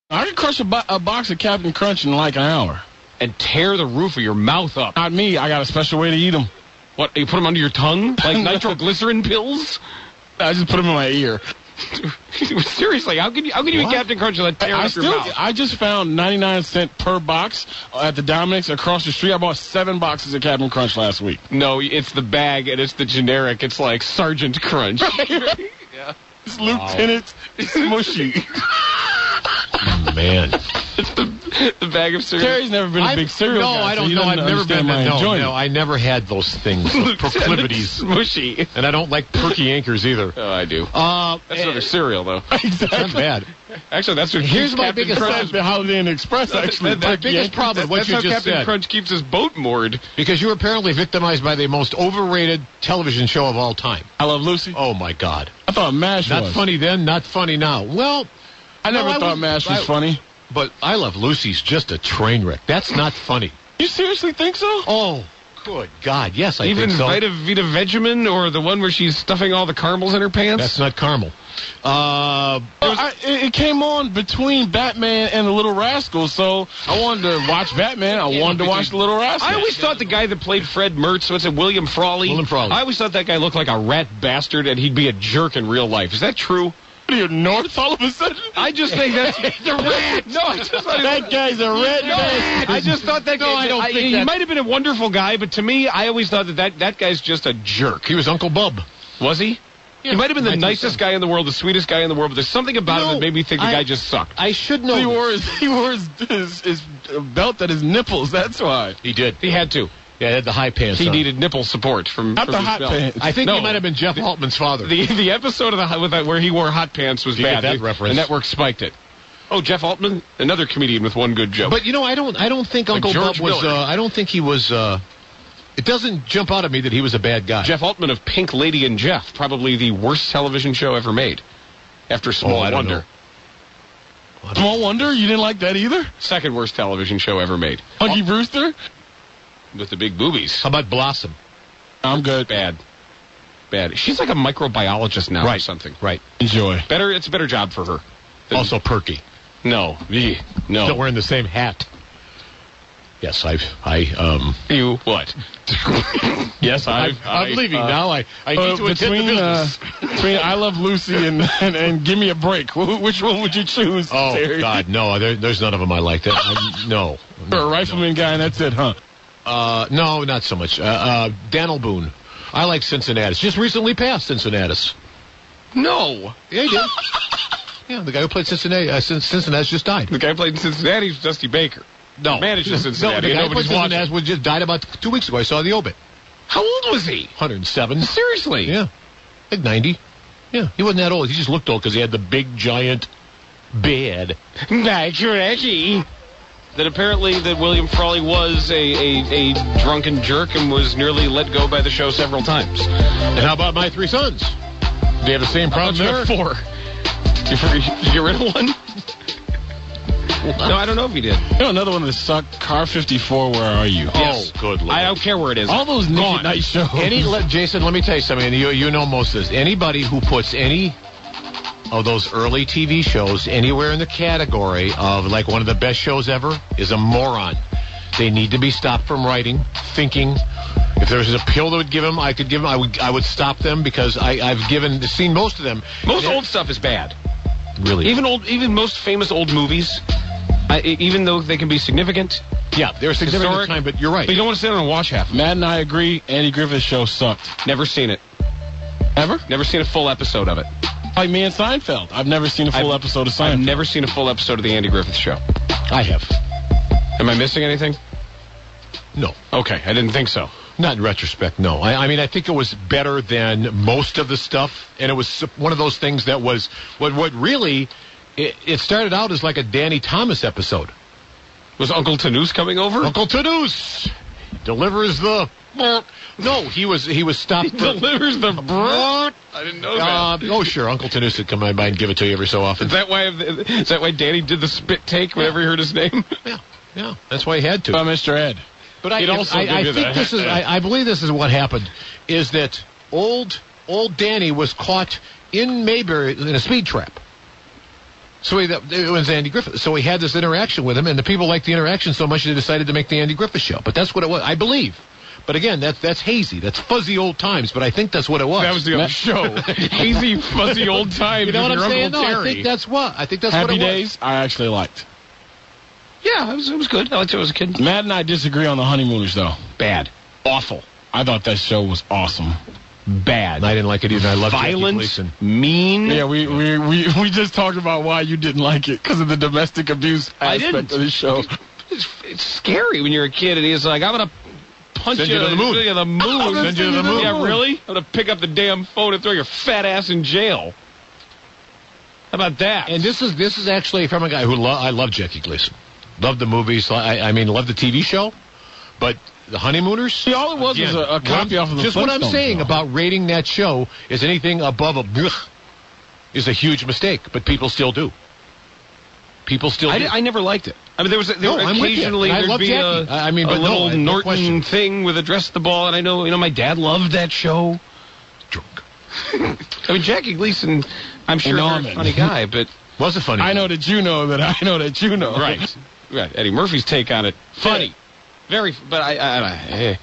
I could crush a box of Captain Crunch in like an hour. And tear the roof of your mouth up. Not me. I got a special way to eat them. What, you put them under your tongue? Like nitroglycerin pills? I just put them in my ear. Seriously, how can you eat Captain Crunch and tear up your mouth? I just found 99 cents per box at the Dominic's across the street. I bought 7 boxes of Captain Crunch last week. No, it's the bag and it's the generic. It's like Sergeant Crunch. Right. Yeah. It's Lieutenant Smushy. Man. It's the bag of cereal. Terry's never been a big cereal guy. I don't know. I've never been. No, I never had those things, those proclivities. Smushy. And I don't like perky anchors either. Oh, I do. That's another cereal, though. Exactly. Not bad. Actually, that's what here's my Captain biggest Crunch. The Holiday Inn Express, actually. My biggest problem, what you just said. That's how Captain Crunch keeps his boat moored. Because you were apparently victimized by the most overrated television show of all time. I Love Lucy. Oh, my God. I thought MASH was. Not funny then, not funny now. Well, I never thought MASH was funny. But I Love Lucy's just a train wreck. That's not funny. You seriously think so? Oh, good God. Yes, I think so. Even Vita Vegemin or the one where she's stuffing all the caramels in her pants? That's not caramel. It came on between Batman and the Little Rascals, so I wanted to watch Batman. I wanted to watch the Little Rascals. I always thought the guy that played Fred Mertz, what's it, William Frawley? William Frawley. I always thought that guy looked like a rat bastard and he'd be a jerk in real life. Is that true? What are you, North all of a sudden? I just think that's the rat. No, I just thought that guy's a rat. I just thought that guy. I don't think he might have been a wonderful guy, but to me, I always thought that guy's just a jerk. He was Uncle Bub. Was he? Yeah, he might have been the nicest guy in the world, the sweetest guy in the world, but there's something about him that made me think the guy just sucked. I should know. He wore his belt at his nipples. That's why. He did. He had to. Yeah, he had the high pants. He needed nipple support from Not the hot belt. pants. I think he might have been Jeff Altman's father. The episode of where he wore hot pants was bad. That reference. The network spiked it. Oh, Jeff Altman, another comedian with one good joke. But I don't think Uncle Bub was. I don't think he was. It doesn't jump out at me that he was a bad guy. Jeff Altman of Pink Lady and Jeff, probably the worst television show ever made, after Small Wonder. Small Wonder? You didn't like that either? Second worst television show ever made. Punky Brewster? With the big boobies. How about Blossom? I'm good. Bad. She's like a microbiologist now or something. Right. Enjoy. It's a better job for her. Also perky. No. Still wearing the same hat. Yes, You what? Yes, I'm leaving now. I need to attend the business. Between I Love Lucy and Give Me a Break, which one would you choose? Oh, Terry? God, no. There's none of them I like that. No. You're a rifleman guy, and that's it, huh? No, not so much. Daniel Boone. I like Cincinnatus. Just recently passed Cincinnatus. No. Yeah, he did. Yeah, the guy who played Cincinnatus just died. The guy who played Cincinnati was Dusty Baker. No. Managed Cincinnati. No, the guy who played Cincinnati just died about 2 weeks ago. I saw the obit. How old was he? 107. Seriously? Yeah. Like 90. Yeah, he wasn't that old. He just looked old because he had the big, giant beard. That apparently that William Frawley was a drunken jerk and was nearly let go by the show several times. And how about my 3 sons? They have the same problem there? 4. Did you get rid of one? No, I don't know if he did. You know another one that sucked? Car 54, Where Are You? Yes. Oh, good Lord. I don't care where it is. All those Nick at Night shows. Jason, let me tell you something. You know most of this. Anybody who puts any of those early TV shows anywhere in the category of like one of the best shows ever is a moron. They need to be stopped from writing, thinking. If there was a pill that would give them, I could give them. I would stop them because I've seen most of them. Most old stuff is bad. Really? Even most famous old movies, even though they can be significant. Yeah, they're significant at the time, but you're right. But you don't want to sit down and watch half of it. Matt and I agree. Andy Griffith's show sucked. Never seen it. Ever? Never seen a full episode of it. Like me and Seinfeld. I've never seen a full episode of Seinfeld. I've never seen a full episode of the Andy Griffith Show. I have. Am I missing anything? No. Okay, I didn't think so. Not in retrospect, no. I mean, I think it was better than most of the stuff, and it was one of those things that was what really. It started out as like a Danny Thomas episode. Was Uncle Tanoose coming over? Uncle Tanoose delivers the. No, he was stopped. He delivers the. I didn't know that. Oh, sure, Uncle Tanoose would come by and give it to you every so often. Is that why Danny did the spit take whenever he heard his name? Yeah, that's why he had to. By Mr. Ed. But I believe this is what happened. Is that old Danny was caught in Mayberry in a speed trap. So it was Andy Griffith. So he had this interaction with him, and the people liked the interaction so much they decided to make the Andy Griffith Show. But that's what it was, I believe. But again, that's hazy. That's fuzzy old times. But I think that's what it was. That was the other show. Hazy, fuzzy old times. You know what I'm saying? No, Terry. I think that's what. I think that's Happy what it was. Days, I actually liked. Yeah, it was good. I liked it as a kid. Matt and I disagree on the Honeymooners, though. Bad. Awful. I thought that show was awesome. Bad. I didn't like it either. I love Violent, Jackie Gleason. mean. Yeah, we just talked about why you didn't like it because of the domestic abuse aspect of the show. It's scary when you're a kid and he's like, I'm going to punch Send you to the moon. To the moon. Send you to the moon. Yeah, really? I'm going to pick up the damn phone and throw your fat ass in jail. How about that? And this is actually from a guy who I love Jackie Gleason. Love the movies. I mean, love the TV show. But the Honeymooners? See, all it was a copy off of the Just what I'm Flintstones, saying though. about rating that show is anything above a blech is a huge mistake, but people still do. People still do. I never liked it. I mean, I'm with you. occasionally I there'd love be Jackie. I mean, a but little no Norton question. thing with Address the Ball, and I know my dad loved that show. Drunk. I mean, Jackie Gleason, I'm sure, Norman. a funny guy, but Was a funny. I know that you know that I know that you know. right. Eddie Murphy's take on it, funny, very. But I